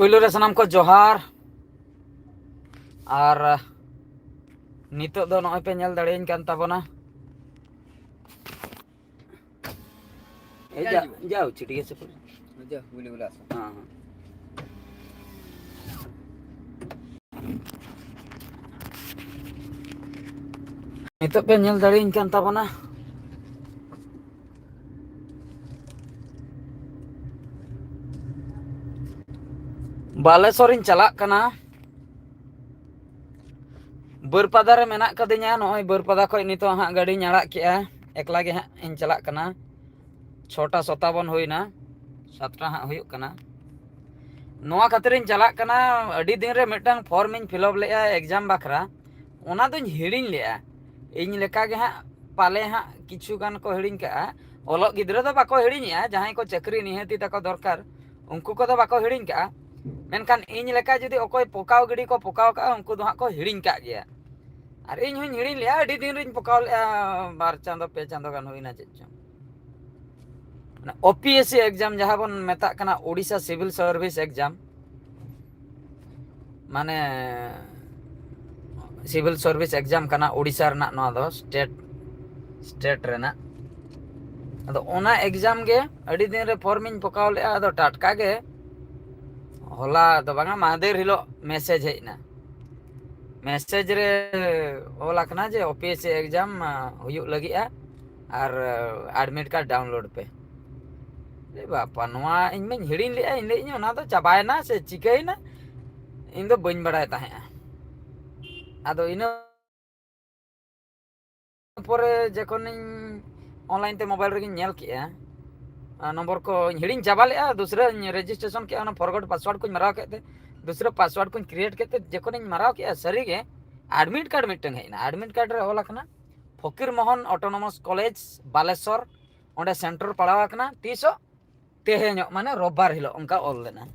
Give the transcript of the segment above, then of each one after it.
पहले रे सनाम को जोहार और नितो दो नॉय पे नेल दाड़ेन कान ताबोना ए जाओ चिटिया से जा बोले बोला हां नितो पे नेल दाड़ेन कान ताबोना बालेश्वर इन चला कना बरपदा रे मेना कदिnya नॉय बरपदा खय नितो हां गाड़ी नाड़ा केआ एकला गे हां इन चला कना 6:57 होइना 7टा हां हुयुक कना नोआ खातिर इन चला कना अडी दिन रे मिटन फॉर्म इन फिलअप लेआ एग्जाम बाखरा ओना दोñ हिड़िन लेआ इन लेका गे हां पाले हां किछु गान को हिड़िन का ओलग गिद्रा दो बाको हिड़िनिया जहां को चक्री निहती तको दरकार उनको को दो बाको हिड़िन का मेनखान इन लेका जदि ओकोय पोकाव गिडी को पोकाव का उनको दो हां को हिड़िन का गया और इन हुñ हिड़िन लेआ अडी दिन रिन पोकाव लेआ 2 चांदो 2 चांदो गान होइना चेचो ओपीएससी एग्जाम जहां बन मेता कना ओडिशा सिविल सर्विस एग्जाम माने सिविल सर्विस एग्जाम कना ओडिशा रना नोआ दो स्टेट रेना अदो ओना एग्जाम गे अडी दिन रे फॉर्म इन पकाव ले अदो टाटका गे होला दो बांगा मादेर हिलो मैसेज हेना मैसेज रे होला कना जे ओपीएससी एग्जाम हुयुक लगिआ और एडमिट कार्ड डाउनलोड पे ले बापा नोआ इन में हिड़िन ले इन ले इन ओना दो चाबायना से चिकैना इन दो बइन बड़ाय ताहेआ आदो इन परे जखन ऑनलाइन ते मोबाइल रे नेल किया नंबर को हिड़िन चाबा लेआ दूसरा रजिस्ट्रेशन के ओना फॉरवर्ड पासवर्ड को माराव केते दूसरा पासवर्ड को क्रिएट केते जखन माराव के सरी गे एडमिट कार्ड मिटन हेना एडमिट कार्ड रे होला कना फकीर मोहन ऑटोनोमस कॉलेज बालेश्वर ओंडे सेंटर पड़ावा कना 30 तेहेñ माने रविवार हिलो उनका ऑल लेना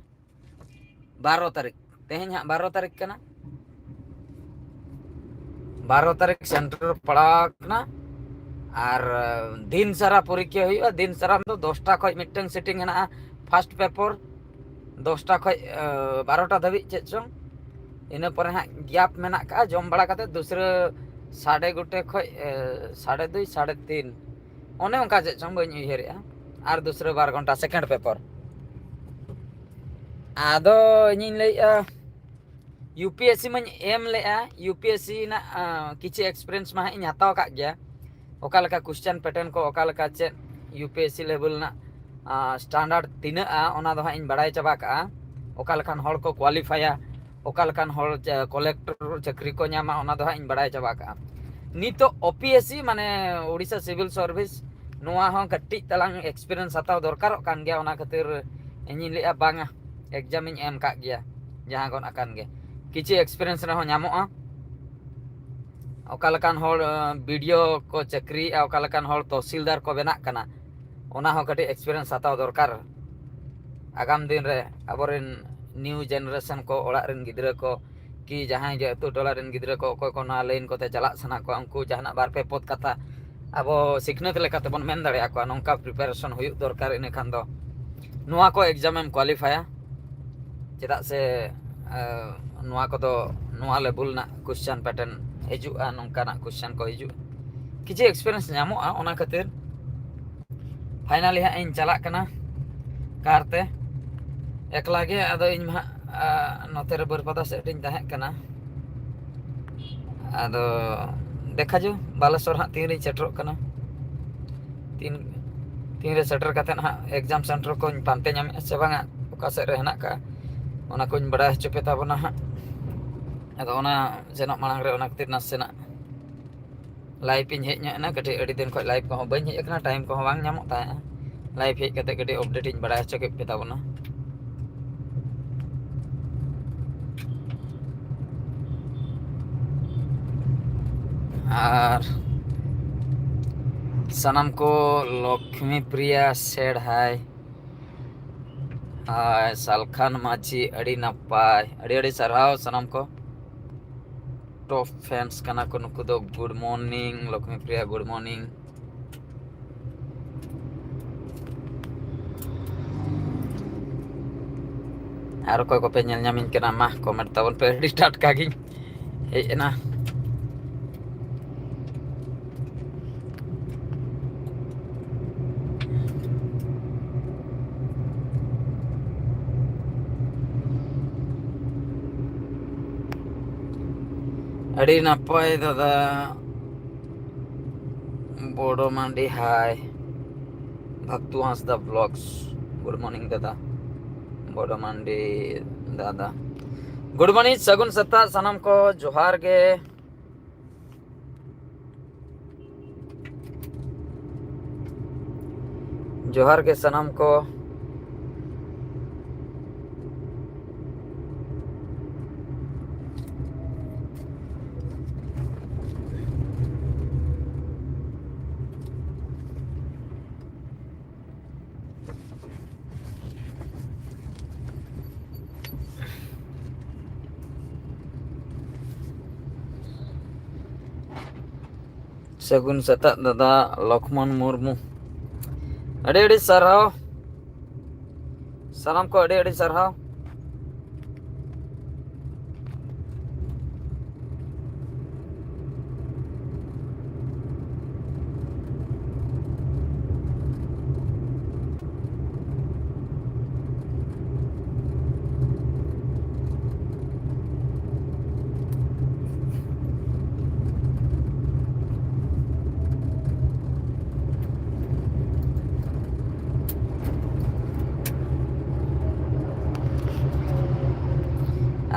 12 तारीख तेहेñ हां 12 तारीख कना 12 तारीख सेंटर पड़ाकना और दिन सारा परीक्षा हुआ दिन सारा तो 10टा खय मिटन सेटिंग हेना फर्स्ट पेपर 10टा खय 12टा धाबी चेचों इन पर हां गैप मेना का जम बड़ा कते दूसरा 2:30 खय 2:30 3:30 ओने उनका चेचों बइन उयहरेआ और दूसरा 12 घंटा सेकंड पेपर आदो इन लेया यूपीएससी में एम लेआ यूपीएससी ना किछि एक्सपीरियंस मा इन हताव का गया ओका लका क्वेश्चन पैटर्न को ओका लका चे यूपीएससी लेवल ना स्टैंडर्ड तीना ओना दो इन बड़ाय चाबा का ओका लकान हॉल को क्वालिफाया ओका लकान हॉल कलेक्टर चाकरी को नामा ओना दो इन बड़ाय चाबा का नितो ओपीएससी माने ओडिशा सिविल सर्विस नोआ हो कट्टी तलांग एक्सपीरियंस हताव दरकार कान गया ओना खातिर इन लेआ बांगा एग्जाम इन एम का गया जहां कोन अकान गे किछि एक्सपीरियंस रहो नामोआ ओका लकान हॉल वीडियो को चक्री ओका लकान हॉल तहसीलदार को बेना कना ओना हो कटी एक्सपीरियंस हताव दरकार आगाम दिन रे अबोरेन न्यू जनरेशन को ओड़ा रेन गिद्रा को कि जहां जे अतु टोला रेन गिद्रा को कोय को ना लाइन कोते चला सना को उनको जहाना बार पे पद कथा अब सिखनत लेकाते बन मेन दाड़े को नोंका प्रिपरेशन हुयुक दरकार इन खान दो नोआ को एग्जाम एम क्वालिफाया चेदा से नोआ को दो नोआ लेवल ना क्वेश्चन पैटर्न हिजुआ नोंका ना क्वेश्चन को हिजु किछि एक्सपीरियंस नामोआ ओना खातिर फाइनली हा इन चला कना कारते एकला गे आदो इन मा नोते रे बरपदा सेट इन ताहे कना आदो देखा जो बालेश्वर हा तीन रे सेटरो कना तीन रे सेटर कते हा एग्जाम सेंटर को पांते नाम से बांगा ओका से रे हना का ओना को बड़ा चुपे ताबना हा अदो ओना जेनो मांग रे ओना खातिर नासेना लाइव इन हेज ना कटे अडी दिन को लाइव को बइन हेज कना टाइम को बांग नामो ता लाइव हेज कते कटे अपडेट इन बड़ा चके पे ताबना और सनम को लक्ष्मी प्रिया सेड हाय हाय सालखान माची अड़ी नपाय अड़ी सरहाव सनम को टॉप फैंस कना को नुकु दो गुड मॉर्निंग लक्ष्मी प्रिया गुड मॉर्निंग ᱟᱨ ᱚᱠᱚᱭ ᱠᱚᱯᱮ ᱧᱮᱞ ᱧᱟᱢᱤᱧ ᱠᱟᱱᱟ ᱢᱟ ᱠᱚᱢᱮᱱᱴ ᱛᱟᱵᱚᱱ ᱯᱮ ᱟᱹᱰᱤ ᱴᱟᱴᱠᱟ ᱜᱤᱧ ᱦᱮᱡ ᱮᱱᱟ ᱟᱹᱰᱤ ᱱᱟᱯᱟᱭ ᱫᱟᱫᱟ বড় Mandi hi Bhaktu Hansda blogs good morning দাদা বড় মান্ডি দাদা गुड मॉर्निंग सगुन सत्ता सनम को जोहार गे जोहार के सनम को सगुन सत्ता दादा लक्ष्मण मुर्मू अड़ी अड़ी सरहाव सनम को अड़ी अड़ी सरहाव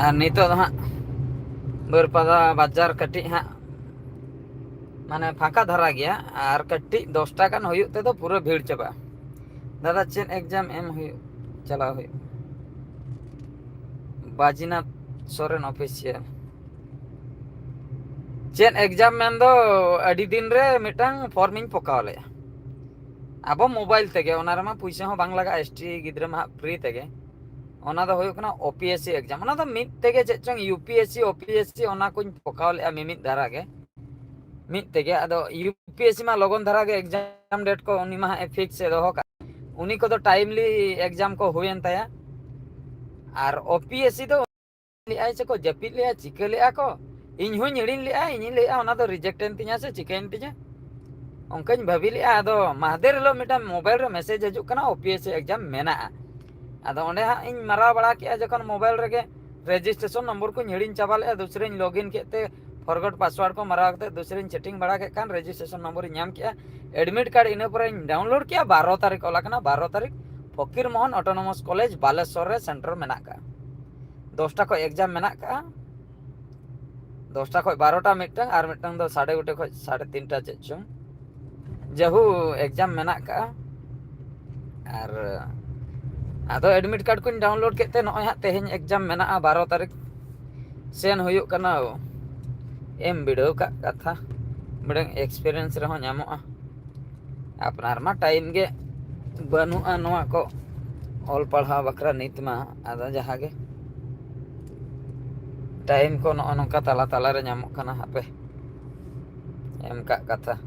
আর নিতো हाँ बरपदा बाजार कटी हाँ माने फाँका धरा गया और कटी 10 टा गान हुयुग तेदो पूरा भीड़ चाबा दादा चेन एग्जाम एम हुयुग चला हुयुग बाजीनाथ सोरेन ऑफिशियल चेन एग्जाम मेन दो अड़ी दिन रे मिटांग फॉर्म इन पकाव ले अब मोबाइल तेगे ओना रे मा पैसा हो बांग लगा एसटी गिद्रा मा फ्री तेगे ओना दो हुयुग ना ओपीएससी एग्जाम ओना दो मिड तेगे चे चंग यूपीएससी ओपीएससी ओना कुछ पकाव ले मिमित धारा गे मिड तेगे अदो यूपीएससी मा लगन धारा गे एग्जाम डेट को उनी मा फिक्स से दोहो का उनी को तो टाइमली एग्जाम को हुयन ताया और ओपीएससी दो लिया से को जपित लिया चिका लिया को इन हुई हिड़िन लिया इन लिया ओना दो रिजेक्ट एन तिया से चिका एन तिया ओंकन भाबी लिया अदो माहदेर लो मिटा मोबाइल रे मैसेज हजु कना ओपीएससी एग्जाम मेना अदो ओंडे हा इन मारा बड़ा किया जखन मोबाइल रे रजिस्ट्रेशन नंबर को हिड़िन चाबा ले दूसरे लॉगिन केते फॉरगॉट पासवर्ड को मारा के दूसरे चैटिंग बड़ा के कान रजिस्ट्रेशन नंबर नाम किया एडमिट कार्ड इन पर डाउनलोड किया 12 तारीख ओला कना 12 तारीख फकीर मोहन ऑटोनोमस कॉलेज बालेश्वर रे सेंटर मेना का 10 टा को एग्जाम मेना का 10 टा को 12 टा मिटन और मिटन दो 1:30 को 3:30 टा चेचो जहू एग्जाम मेना का और आदो एडमिट कार्ड को डाउनलोड केते नय हा तेहेन एग्जाम मेना 12 तारीख सेन हुयुग कना एम वीडियो का कथा बड़े एक्सपीरियंस रहो नामोआ अपनार मा टाइम गे बनुआ नोआ को ऑल पढ़ा बकरा नित मा आदा जहाँ गे टाइम को नोका तला तला रे नामो कना हापे एम का कथा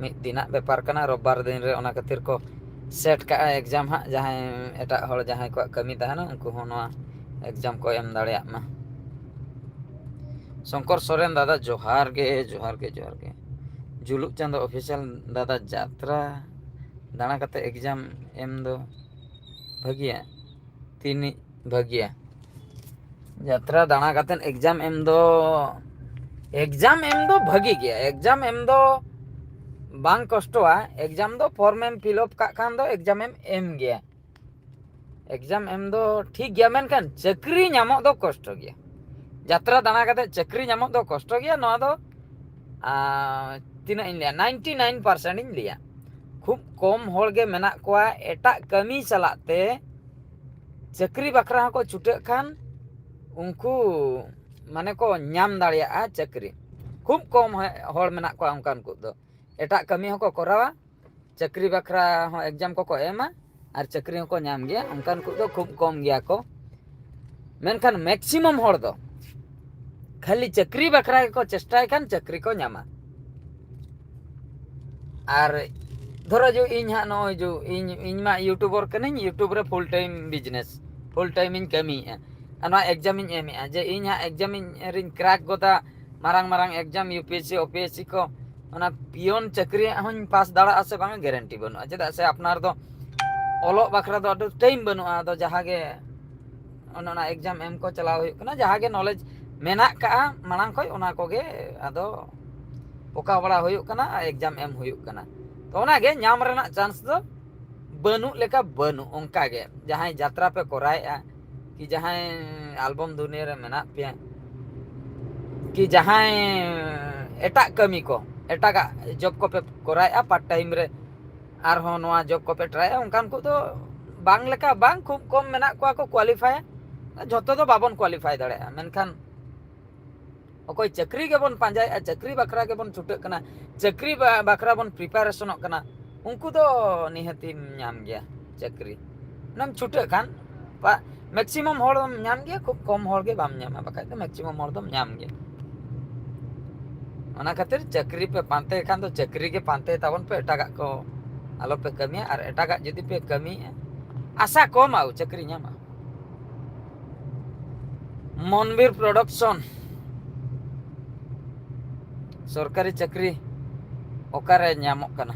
मिद दिना बेपार कना रविवार दिन रे ओना खातिर को सेट का एग्जाम हाँ जहाँ एटा हड़ जहाँ को कमी तहना उनको हो नोआ एग्जाम को एम दाड़िया मा शंकर सोरेन दादा जोहार गे जोहार गे जोहार गे जुलुक चांदो ऑफिशियल दादा यात्रा दाना कते एग्जाम एम दो भागिया तीन भागिया यात्रा दाना कते एग्जाम एम दो भागी गया एग्जाम एम दो बांग कष्टवा एग्जाम दो फॉर्म एम फिलअप का खान दो एग्जाम एम गया एग्जाम एम दो ठीक गया मेनखान चाकरी नामो दो कष्ट गया यात्रा दाना कते चाकरी नामो दो कष्ट गया नोआ दो तीना इन लिया 99% इन लिया खूब कम होड़ गे मेना कोआ एटा कमी चलाते चाकरी बकरा को छुटे खान उनको माने को नाम दाड़िया चाकरी खूब कम होड़ मेना कोआ उनकान को दो एटा कमी हो को करावा चाकरी बकरा हो एग्जाम को एमा और चाकरी को नाम गया उनकान को दो खूब कम गया को मेनखान मैक्सिमम होड़ दो खाली चाकरी बकरा को चेष्टा खान चाकरी को नामा और धरो जो इन हाँ नो जो इन मा यूट्यूबर कनिन यूट्यूब रे full time business full time ᱤᱧ ᱠᱟᱹᱢᱤᱭᱮᱫᱼᱟ ᱟᱨ ᱱᱚᱣᱟ ᱮᱠᱡᱟᱢ ᱤᱧ ᱮᱢᱮᱫᱼᱟ ᱡᱮ ᱤᱧ ᱦᱟᱸᱜ ᱮᱠᱡᱟᱢ ᱨᱤᱧ ᱠᱨᱟᱠ ᱜᱚᱫᱟ marang exam UPSC OPSC ko ona pion chakri hon pas dara ase bang guarantee banu cheda se apnar do olok bakra do adu time banu ado jahage ona exam em ko chalaw huyuk kana jahage knowledge menak ka marang khoi ona ko ge ado poka bala huyuk kana exam em huyuk kana to ona ge nyam rena chance do banu leka banu onka ge jahai jatra pe korai ki jahai album dunia re menak pe कि जहाँ एटा कमी को एटा का job को पे कोराया part time रे are हो नोआ जॉब को पे ट्राई उनकान को तो बांग लेका बांग खूब कम मेना को क्वालिफाई जतो तो बाबन क्वालिफाई दाड़े मेनखान ओकोय चक्री के बन पांजाय चक्री बकरा के बन छुटे कना चक्री बकरा बन प्रिपरेशन कना उनको तो निहती नाम गया चक्री नम छुटे खान मैक्सिमम होड़ नाम गया खूब कम होड़ के बाम नाम बकाय तो मैक्सिमम होड़ दम नाम गया ona khatir chakri pe pante khan to chakri ke pante tabon pe etaga ko alo pe kami ar etaga jodi pe kami asa kom au chakri nyama Monbir production sorkari chakri okare nyamok kana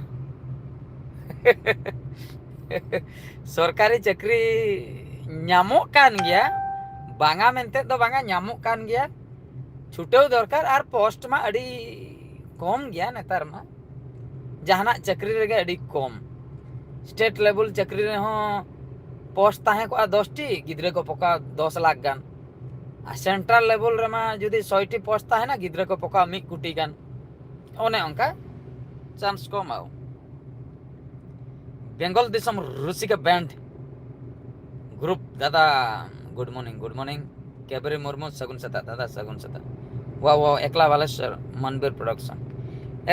sorkari chakri nyamok kan gya banga mente do banga nyamok kan gya छुटेव दरकार और post में अड़ी कम गया नेतार में जहाना चक्री रेगे अड़ी कम state level चक्री रे हो पोस्ट ताहे को 10टी गिद्रे को पका 10 लाख गान सेंट्रल लेवल रे में जुदी 100टी पोस्ट ताहे ना गिद्रे को पका 1 कोटी गान ओने उनका चांस कम आओ बेंगल दिसम रुसिका बैंड ग्रुप दादा गुड मॉर्निंग केबरी मुर्मू सगुन सता दादा सगुन सता वाह वाह एकला बालेश्वर मनबीर प्रोडक्शन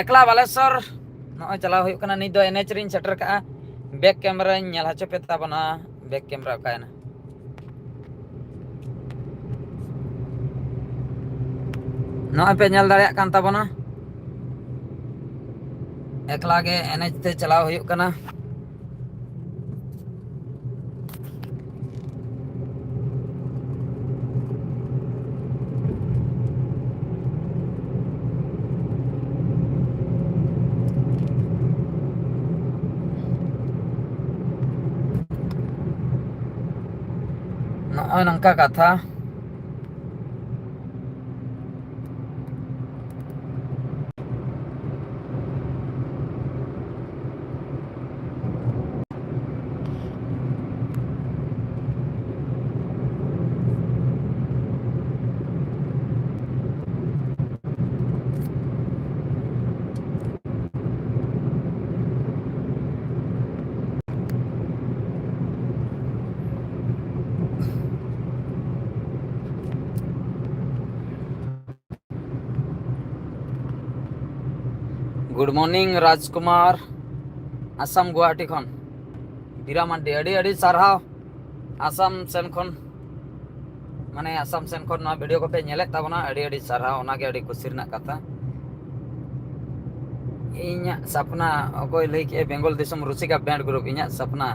एकला बालेश्वर नॉय चला हुई कना नि दो एनएच रिन सेटर का बैक कैमरा नेल हचे पेता बना बैक कैमरा कायना नॉय पे नेल दाड़िया कान ताबना एकला गे एनएच ते चला हुई कना नंका कथा गुड मॉर्निंग राजकुमार आसाम गुवाहाटी खन बीरा मांडी अड़ी अड़ी सारहाव आसाम सेन खन माने आसाम सेन खन ना वीडियो को पे नेले ताबना अड़ी अड़ी सारहाव ओना के अड़ी खुशी रना कथा इन्या सपना अकोय लई के बेंगल दिसम रुसिका बैंड ग्रुप इन्या सपना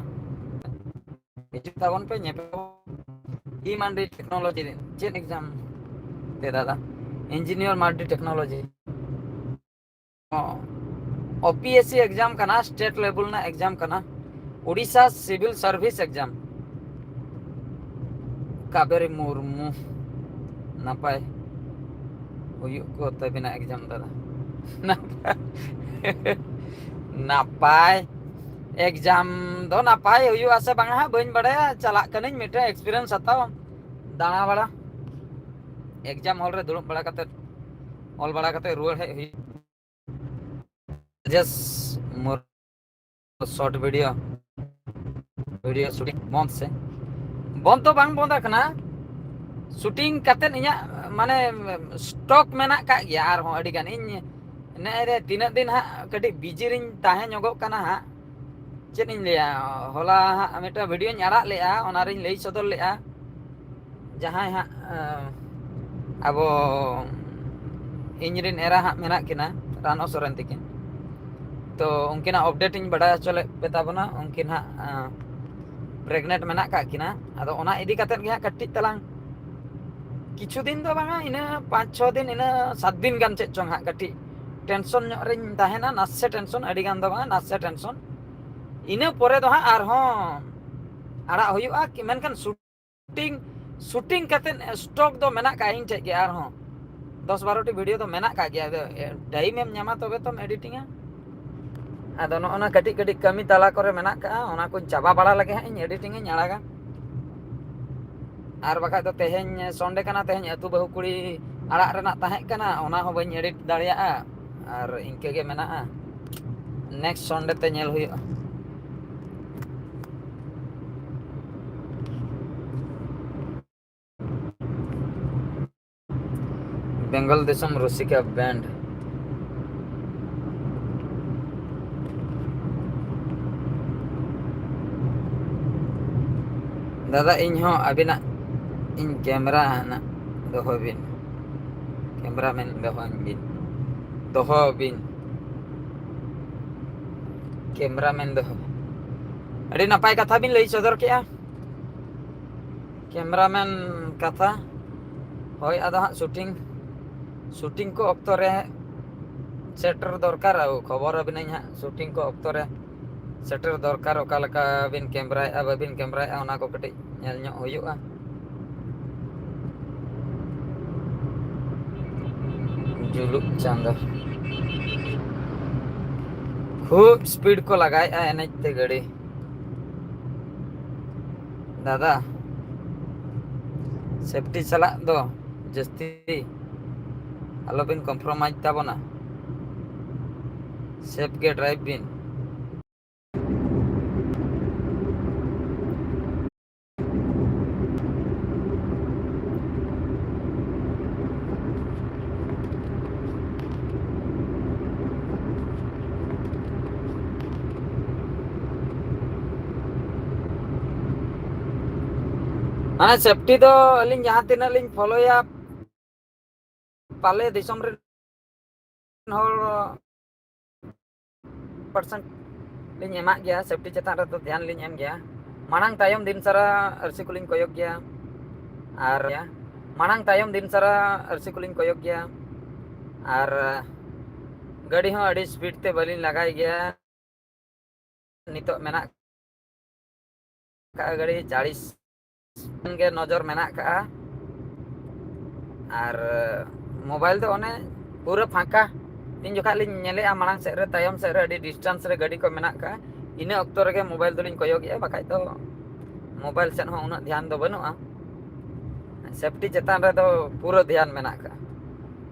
इजु ताबन पे नेपे ई मांडी टेक्नोलॉजी चेन एग्जाम ते दादा engineer Mandi technology OPSC exam कना स्टेट लेवल ना एग्जाम कना Odisha civil service exam Kaberi Murmu नापाय हुयुक को तबिना एग्जाम दादा नापाय एग्जाम दो नापाय हुयु आसे बांगा बइन बड़ाया चला कनिन मिटे एक्सपीरियंस हताव दाना बड़ा एग्जाम हॉल रे दुड़ुब बड़ा कते ऑल बड़ा कते रुआड़ है just more short video shooting bond se bond to bang bond kana shooting katen inya mane stock mena ka ya ar ho adi gan in ne re tinak din ha kadi busy rin tahe nyogok kana ha chen in leya hola ha meta video nya arak lea ona rin lei sodor lea jahai ha abo inrin era ha mena kina Rano Soren tikin तो उनके ना update in बड़ा चले पेता बना उनके ना pregnant मेना का किना आदो ओना इदी कातेन गे कट्टी तलांग किछु दिन दो बांगा इना 5-6 दिन इना 7 दिन गान चेक चोंग हा कट्टी टेंशन ᱧᱚᱜ ᱨᱮᱧ ᱛᱟᱦᱮᱱᱟ ᱱᱟᱥᱮ ᱴᱮᱱᱥᱚᱱ ᱟᱹᱰᱤ ᱜᱟᱱ ᱫᱚ ᱵᱟᱝ ᱱᱟᱥᱮ ᱴᱮᱱᱥᱚᱱ ᱤᱱᱟᱹ ᱯᱚᱨᱮ ᱫᱚ ᱦᱟᱸᱜ ᱟᱨᱦᱚᱸ ᱟᱲᱟᱜ ᱦᱩᱭᱩᱜᱼᱟ ᱢᱮᱱᱠᱷᱟᱱ ᱥᱩᱴᱤᱝ ᱠᱟᱛᱮᱫ ᱥᱴᱚᱠ ᱫᱚ ᱢᱮᱱᱟᱜ ᱠᱟᱜ ᱤᱧ ᱴᱷᱮᱡ ᱜᱮ ᱟᱨᱦᱚᱸ 10-12ᱴᱤ ᱵᱷᱤᱰᱤᱭᱳ ᱫᱚ ᱢᱮᱱᱟᱜ ᱠᱟᱜ ᱜᱮᱭᱟ ᱴᱟᱭᱤᱢ ᱮᱢ ᱧᱟᱢᱟ ᱛᱚᱵᱮ ᱛᱚᱢ ᱮᱰᱤᱴᱤᱝᱟ ᱟᱫᱚ ᱱᱚᱜᱼᱚᱱᱟ ᱠᱟᱹᱴᱤᱡ ᱠᱟᱹᱴᱤᱡ ᱠᱟᱹᱢᱤ ᱛᱟᱞᱟ ᱠᱚᱨᱮ ᱢᱮᱱᱟᱜ ᱠᱟᱜᱼᱟ ᱚᱱᱟ ᱠᱚᱧ ᱪᱟᱵᱟ ᱵᱟᱲᱟ ᱞᱮᱜᱮ ᱦᱟᱸᱜ ᱤᱧ ᱮᱰᱤᱴᱤᱝ ᱤᱧ ᱟᱲᱟᱜᱟ ᱟᱨ ᱵᱟᱠᱷᱟᱡ ᱫᱚ ᱛᱮᱦᱮᱧ ᱥᱚᱱᱰᱮ ᱠᱟᱱᱟ ᱛᱮᱦᱮᱧ ᱟᱹᱛᱩ ᱵᱟᱹᱦᱩ ᱠᱩᱲᱤ ᱟᱲᱟᱜ ᱨᱮᱱᱟᱜ ᱛᱟᱦᱮᱸ ᱠᱟᱱᱟ ᱚᱱᱟ ᱦᱚᱸ ᱵᱟᱹᱧ ᱮᱰᱤᱴ ᱫᱟᱲᱮᱭᱟᱜᱼᱟ ᱟᱨ ᱤᱱᱠᱟᱹ ᱜᱮ ᱢᱮᱱᱟᱜᱼᱟ नेक्स्ट संडे ते नेल हुई बेंगल दिसम रसिका बैंड दादा इन हो अबिना इन कैमरा ना दोहो बिन कैमरा मैन दोहो बिन कैमरा मैन दोहो अड़ी नपाय कथा बिन लई सदर के कैमरा मैन कथा होय आदा हाँ शूटिंग को अक्तो रे सेटर दरकार खबर अबिन हाँ शूटिंग को अक्तो रे सेटर दरकार ओका लका बिन कैमरा बाबिन कैमरा ओना को कटिज नेल ᱧᱚᱜ हुयुआ जुलुक चांदा खूब स्पीड को लगाए एनते गाड़ी दादा सेफ्टी चला दो जस्ती आलो बिन कम्प्रोमाइज ताबोना सेफ के ड्राइव बिन हाँ सेफ्टी तो अलिंग जहाँ तीना लिंग फॉलोया पाले दिसम रे परसेंट लिंग एमा गया सेफ्टी चेतान रे तो ध्यान लिंग एम गया मानांग तायम दिन सारा अरसी को लिंग कोयक गया आर मानांग तायम दिन सारा अरसी को लिंग कोयक गया आर गाड़ी हो अड़ी स्पीड ते बलिन लगाई गया नितो मेना का गाड़ी 40 के नजर मेना का आर मोबाइल तो ओने पूरा फांका तीन जोखा लिंग नेले मांग सेरे तायम सेरे अड़ी डिस्टेंस रे गाड़ी को मेना का इने अक्तो रे मोबाइल तो लिंग कोयक गया बाकाय तो मोबाइल सेन हो उना ध्यान दो बनुआ सेफ्टी चेतान रे तो पूरा ध्यान मेना का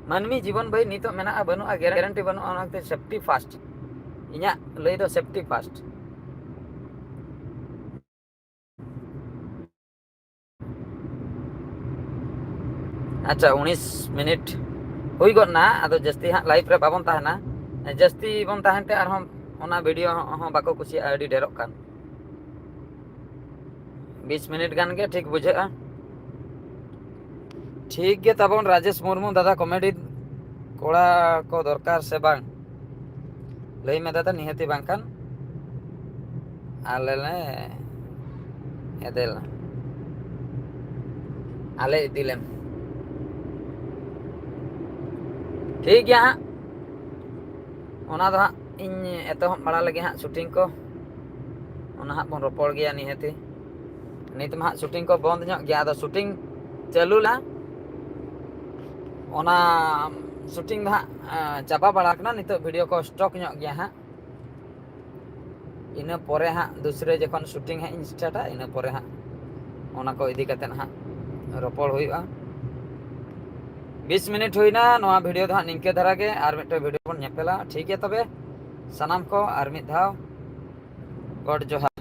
मानमी जीवन भाई नितो मेना बनुआ गारंटी बनुआ ओनाते सेफ्टी फास्ट इना लई दो सेफ्टी फास्ट अच्छा 19 मिनट हुई गना आदो जस्ती हाँ लाइव रे बाबन ताहना जस्ती बन ताहनते आर हम ओना वीडियो हो बाको कुसी आडी डेरोक कान 20 मिनट गान के ठीक बुझेगा ठीक गे तबन राजेश मुर्मू दादा कॉमेडी कोड़ा को दरकार से बांग लई में दादा निहती बांकान आले ने एदेल आले इदिलेम ठीक गया हाँ ओना दो हाँ इन एतहब बड़ा लगे हाँ शूटिंग को ओना हाँ बन रोपड़ गया निहती नित में हाँ शूटिंग को बंद ᱧᱚᱜ गया आदो शूटिंग चालू ला ओना शूटिंग हाँ चाबा बड़ा कना नित वीडियो को स्टॉक ᱧᱚᱜ गया हाँ इना परे हाँ दूसरे जखन शूटिंग हाँ स्टार्टा इना परे हाँ ओना को इदी कते हाँ रोपड़ हुआ 20 मिनट हुईना नोआ वीडियो हाँ निंके धारा के आर मिट्टे वीडियो बन नेपेला ठीक है तबे सनाम को आर मिद धाव गॉड जोहार।